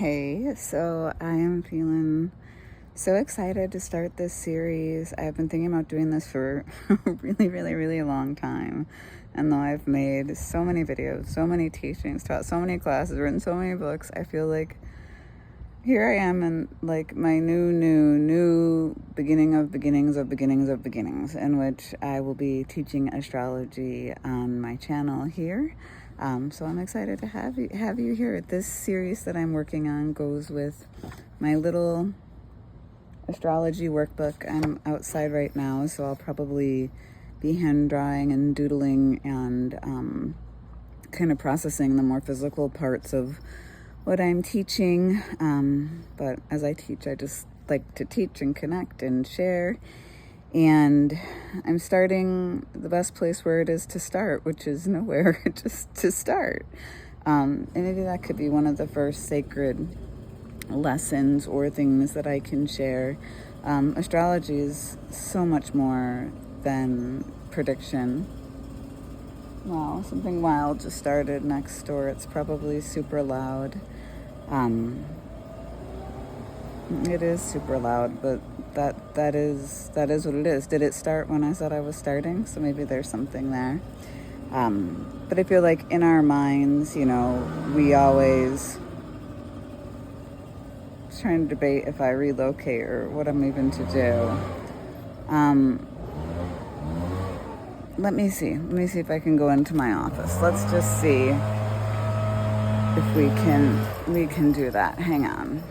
Hey, so I am feeling so excited to start this series. I've been thinking about doing this for a really long time. And though I've made so many videos, so many teachings, taught so many classes, written so many books, I feel like here I am in like my new beginning of beginnings, in which I will be teaching astrology on my channel here. So I'm excited to have you here. This series that I'm working on goes with my little astrology workbook. I'm outside right now, so I'll probably be hand drawing and doodling and kind of processing the more physical parts of what I'm teaching. But as I teach, I just like to teach and connect and share. And I'm starting the best place where it is to start, which is nowhere, just to start. And maybe that could be one of the first sacred lessons or things that I can share. Astrology is so much more than prediction. Wow, something wild just started next door. It's probably super loud. It is super loud, but that is what it is. Did it start when I said I was starting? So maybe there's something there. But I feel like in our minds, we always trying to debate if I relocate or what I'm even to do. Let me see if I can go into my office. Let's just see if we can do that. Hang on.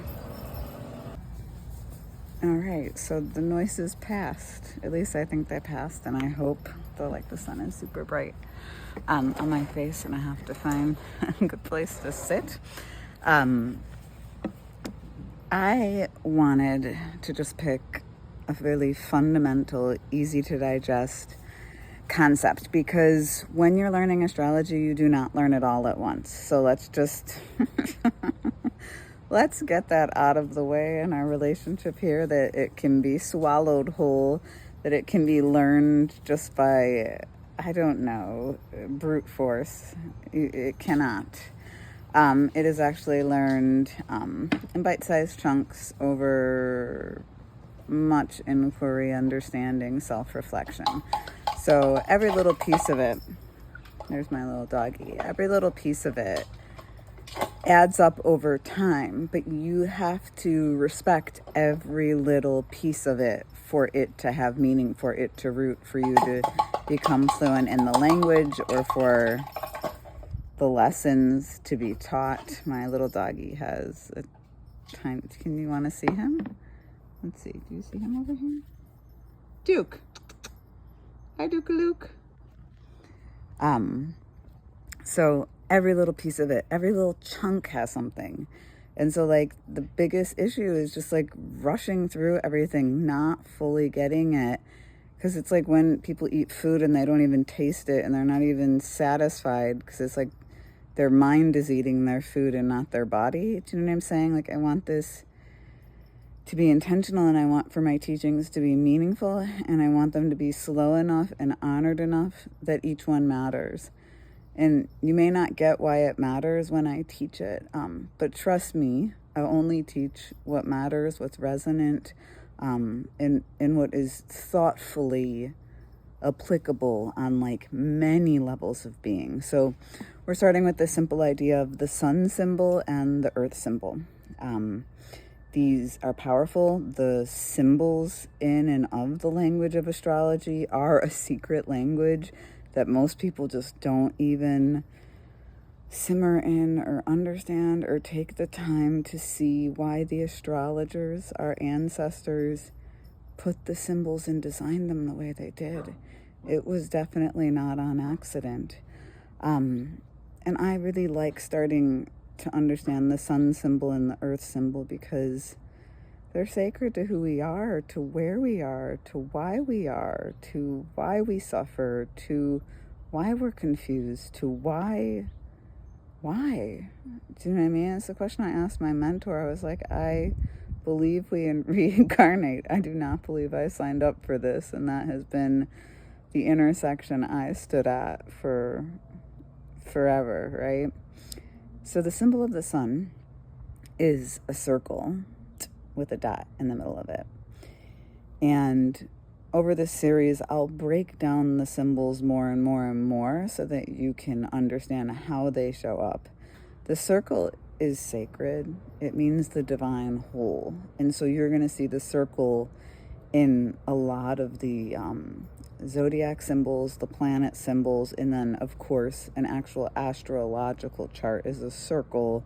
All right, so the noises passed. At least I think they passed, and I hope, though, like the sun is super bright on my face, and I have to find a good place to sit. I wanted to just pick a really fundamental, easy to digest concept, because when you're learning astrology, you do not learn it all at once. So let's just let's get that out of the way in our relationship here, that it can be swallowed whole, that it can be learned just by, I don't know, brute force. It cannot. It is actually learned in bite-sized chunks over much inquiry, understanding, self-reflection. So every little piece of it, there's my little doggy, every little piece of it adds up over time, but you have to respect every little piece of it for it to have meaning, for it to root, for you to become fluent in the language, or for the lessons to be taught. My little doggy has a time. Can you want to see him? Let's see. Do you see him over here? Duke. Hi, Duke Luke. So every little piece of it, every little chunk has something. And so like the biggest issue is just like rushing through everything, not fully getting it. Because it's like when people eat food and they don't even taste it and they're not even satisfied, because it's like their mind is eating their food and not their body. Do you know what I'm saying? Like, I want this to be intentional, and I want for my teachings to be meaningful, and I want them to be slow enough and honored enough that each one matters. And you may not get why it matters when I teach it, but trust me, I only teach what matters, what's resonant, and what is thoughtfully applicable on like many levels of being. So we're starting with the simple idea of the sun symbol and the earth symbol. These are powerful. The symbols in and of the language of astrology are a secret language that most people just don't even simmer in or understand or take the time to see why the astrologers, our ancestors, put the symbols and designed them the way they did. It was definitely not on accident. And I really like starting to understand the sun symbol and the earth symbol, because they're sacred to who we are, to where we are, to why we are, to why we suffer, to why we're confused, to why. Do you know what I mean? It's the question I asked my mentor. I was like, I believe we reincarnate. I do not believe I signed up for this. And that has been the intersection I stood at for forever, right? So the symbol of the sun is a circle with a dot in the middle of it. And over this series, I'll break down the symbols more and more and more so that you can understand how they show up. The circle is sacred. It means the divine whole. And so you're going to see the circle in a lot of the zodiac symbols, the planet symbols, and then, of course, an actual astrological chart is a circle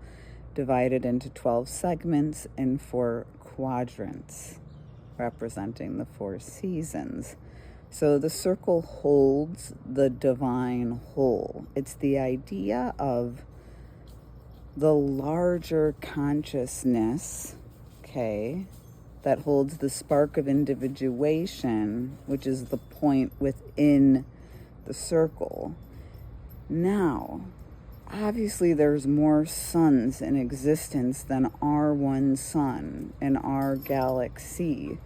divided into 12 segments and 4 quadrants, representing the 4 seasons. So the circle holds the divine whole. It's the idea of the larger consciousness, okay, that holds the spark of individuation, which is the point within the circle. Now, obviously there's more suns in existence than our one sun in our galaxy.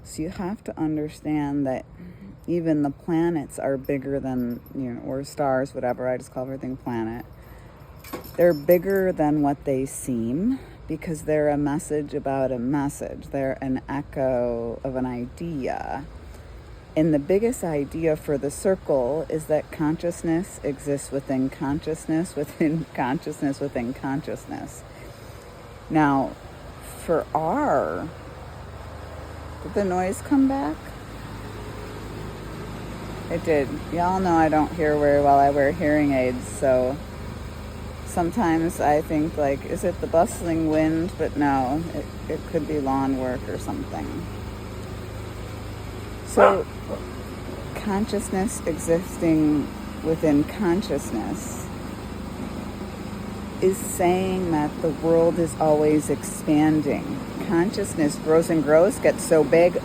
So you have to understand that even the planets are bigger than, or stars, whatever, I just call everything planet. They're bigger than what they seem because they're a message about a message. They're an echo of an idea. And the biggest idea for the circle is that consciousness exists within consciousness, within consciousness, within consciousness. Now, did the noise come back? It did. Y'all know I don't hear very well. I wear hearing aids, so sometimes I think, is it the bustling wind? But no, it could be lawn work or something. So, consciousness existing within consciousness is saying that the world is always expanding. Consciousness grows and grows, gets so big,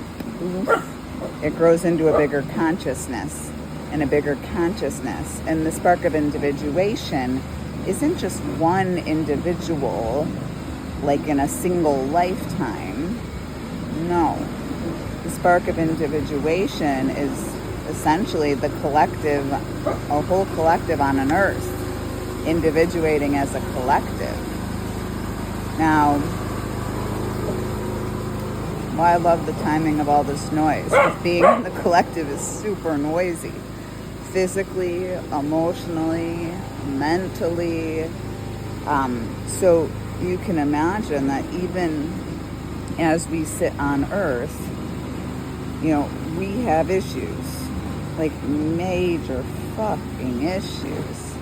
it grows into a bigger consciousness and a bigger consciousness. And the spark of individuation isn't just one individual, like in a single lifetime. No. The spark of individuation is essentially the collective, a whole collective on an earth, individuating as a collective. Now, I love the timing of all this noise, because being in the collective is super noisy. Physically, emotionally, mentally. So you can imagine that even as we sit on Earth, we have issues, like major fucking issues.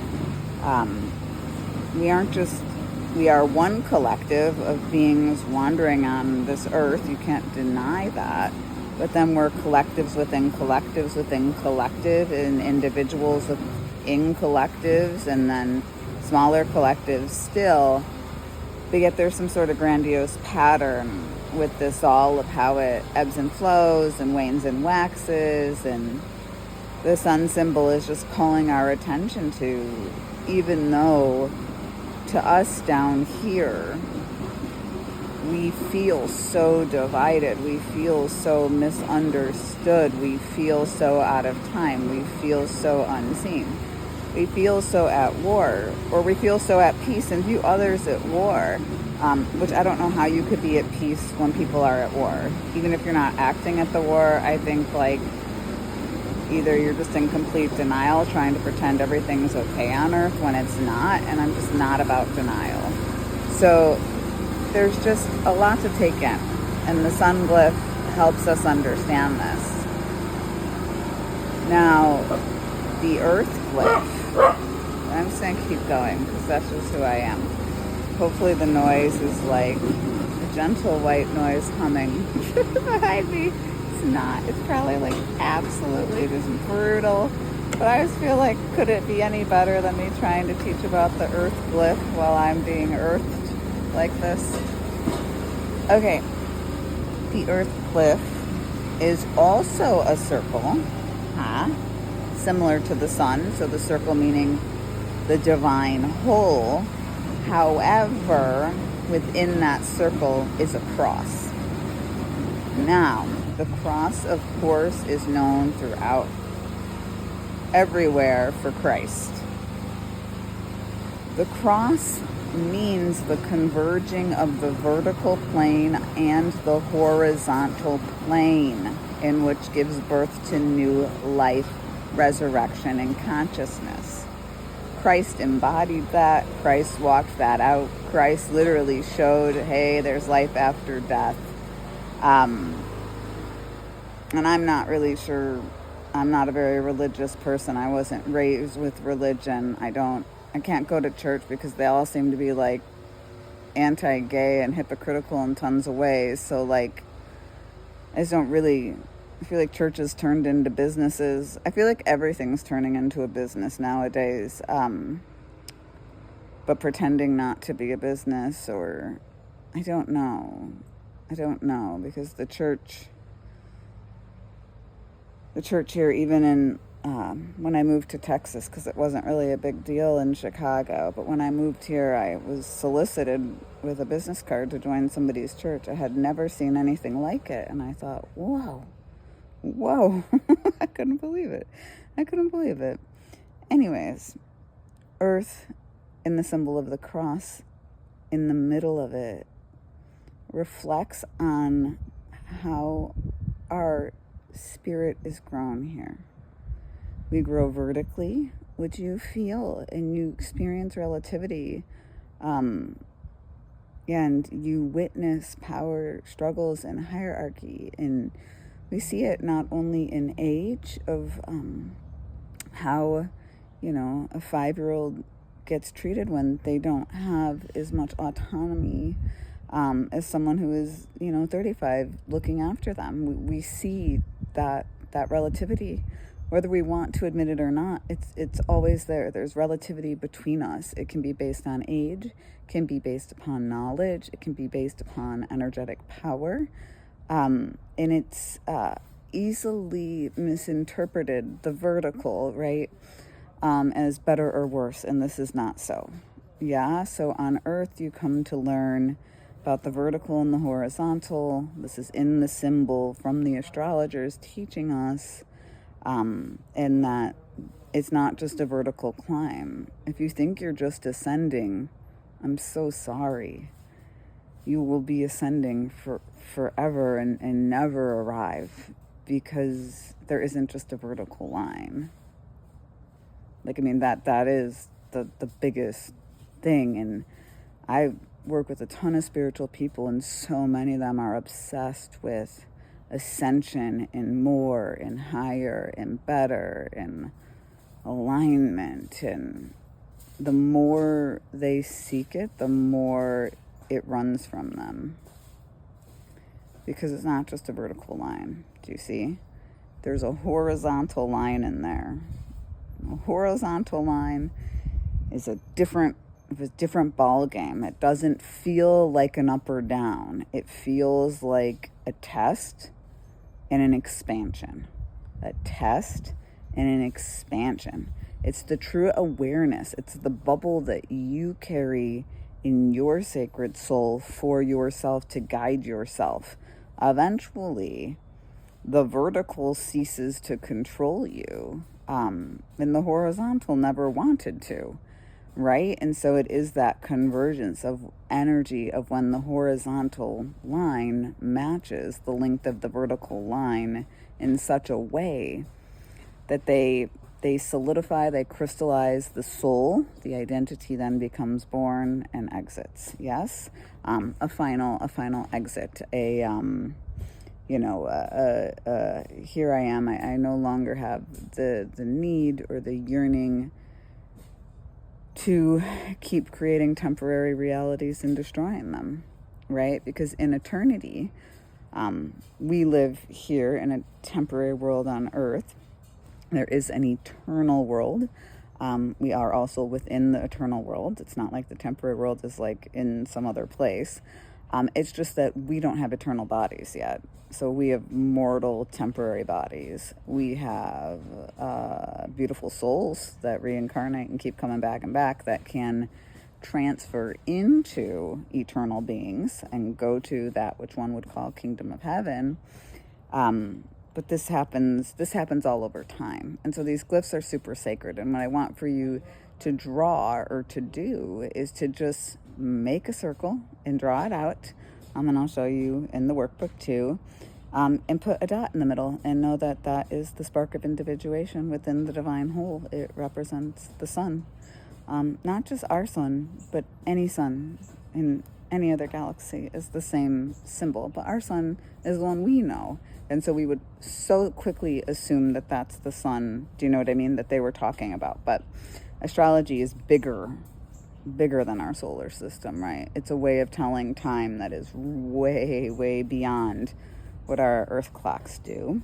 We are one collective of beings wandering on this earth. You can't deny that. But then we're collectives within collectives within collective, and individuals in collectives, and then smaller collectives still. But yet there's some sort of grandiose pattern with this all of how it ebbs and flows and wanes and waxes, and the sun symbol is just calling our attention to, even though to us down here we feel so divided, we feel so misunderstood, we feel so out of time, we feel so unseen, we feel so at war, or we feel so at peace and view others at war, which I don't know how you could be at peace when people are at war. Even if you're not acting at the war, I think either you're just in complete denial, trying to pretend everything's okay on Earth when it's not, and I'm just not about denial. So there's just a lot to take in, and the sun glyph helps us understand this. Now, the earth glyph, I'm just going to keep going because that's just who I am. Hopefully the noise is like a gentle white noise humming behind me. It's not. It's probably absolutely just brutal. But I just feel like, could it be any better than me trying to teach about the earth glyph while I'm being earthed like this? Okay. The earth glyph is also a circle, similar to the sun. So the circle meaning the divine whole. However, within that circle is a cross. Now, the cross, of course, is known throughout everywhere for Christ. The cross means the converging of the vertical plane and the horizontal plane, in which gives birth to new life, resurrection, and consciousness. Christ embodied that. Christ walked that out. Christ literally showed, hey, there's life after death. And I'm not really sure. I'm not a very religious person. I wasn't raised with religion. I can't go to church because they all seem to be like anti-gay and hypocritical in tons of ways. So like, I feel like churches turned into businesses. I feel like everything's turning into a business nowadays. But pretending not to be a business, or I don't know because the church here, even in when I moved to Texas, because it wasn't really a big deal in Chicago, but when I moved here, I was solicited with a business card to join somebody's church. I had never seen anything like it, and I thought, whoa, I couldn't believe it. Anyways, earth in the symbol of the cross, in the middle of it, reflects on how our spirit is grown here. We grow vertically, which you feel, and you experience relativity, and you witness power struggles and hierarchy. And we see it not only in age of how, a 5-year-old gets treated when they don't have as much autonomy as someone who is, 35 looking after them. We see that relativity, whether we want to admit it or not. It's always there. There's relativity between us. It can be based on age, can be based upon knowledge, it can be based upon energetic power, and it's easily misinterpreted, the vertical, right, as better or worse, and this is not so. So on Earth you come to learn about the vertical and the horizontal. This is in the symbol from the astrologers teaching us, and that it's not just a vertical climb. If you think you're just ascending, I'm so sorry. You will be ascending for forever and never arrive, because there isn't just a vertical line. That is the biggest thing. And I work with a ton of spiritual people, and so many of them are obsessed with ascension and more and higher and better and alignment. And the more they seek it, the more it runs from them, because it's not just a vertical line. Do you see? There's a horizontal line in there. A horizontal line is a different ball game. It doesn't feel like an up or down. It feels like a test and an expansion. A test and an expansion. It's the true awareness. It's the bubble that you carry in your sacred soul for yourself to guide yourself. Eventually, the vertical ceases to control you, and the horizontal never wanted to, right? And so it is that convergence of energy of when the horizontal line matches the length of the vertical line in such a way that they solidify, they crystallize the soul. The identity then becomes born and exits. Yes, a final exit. Here I am. I no longer have the need or the yearning to keep creating temporary realities and destroying them, right? Because in eternity, we live here in a temporary world on Earth. There is an eternal world. We are also within the eternal world. It's not like the temporary world is like in some other place. It's just that we don't have eternal bodies yet. So we have mortal, temporary bodies. We have beautiful souls that reincarnate and keep coming back and back, that can transfer into eternal beings and go to that which one would call kingdom of heaven. But this happens all over time. And so these glyphs are super sacred. And what I want for you to draw or to do is to just make a circle and draw it out. And I'll show you in the workbook too. And put a dot in the middle and know that that is the spark of individuation within the divine whole. It represents the sun. Not just our sun, but any sun in any other galaxy is the same symbol. But our sun is the one we know. And so we would so quickly assume that that's the sun. Do you know what I mean? That they were talking about. But astrology is bigger than our solar system, right? It's a way of telling time that is way, way beyond what our earth clocks do.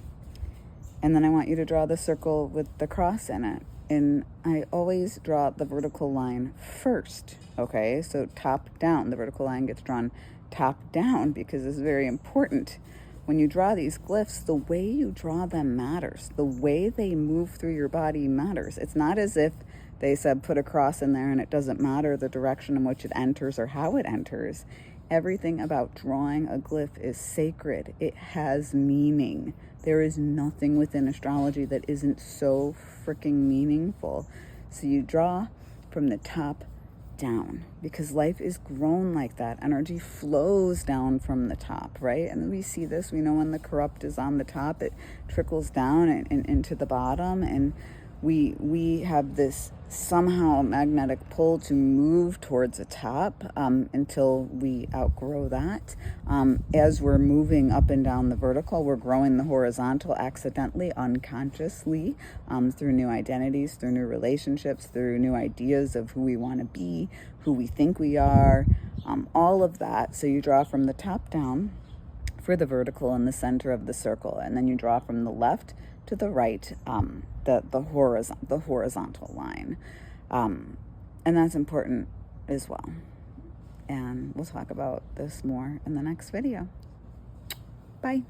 And then I want you to draw the circle with the cross in it. And I always draw the vertical line first, okay? So top down, the vertical line gets drawn top down because it's very important. When you draw these glyphs, the way you draw them matters. The way they move through your body matters. It's not as if they said put a cross in there and it doesn't matter the direction in which it enters or how it enters. Everything about drawing a glyph is sacred. It has meaning. There is nothing within astrology that isn't so freaking meaningful. So you draw from the top down because life is grown like that. Energy flows down from the top, right? And we see this. We know when the corrupt is on the top, it trickles down and into the bottom. And we have this somehow magnetic pull to move towards the top until we outgrow that. As we're moving up and down the vertical, we're growing the horizontal accidentally, unconsciously, through new identities, through new relationships, through new ideas of who we want to be, who we think we are, all of that. So you draw from the top down for the vertical in the center of the circle, and then you draw from the left to the right, the horizontal line, and that's important as well. And we'll talk about this more in the next video. Bye.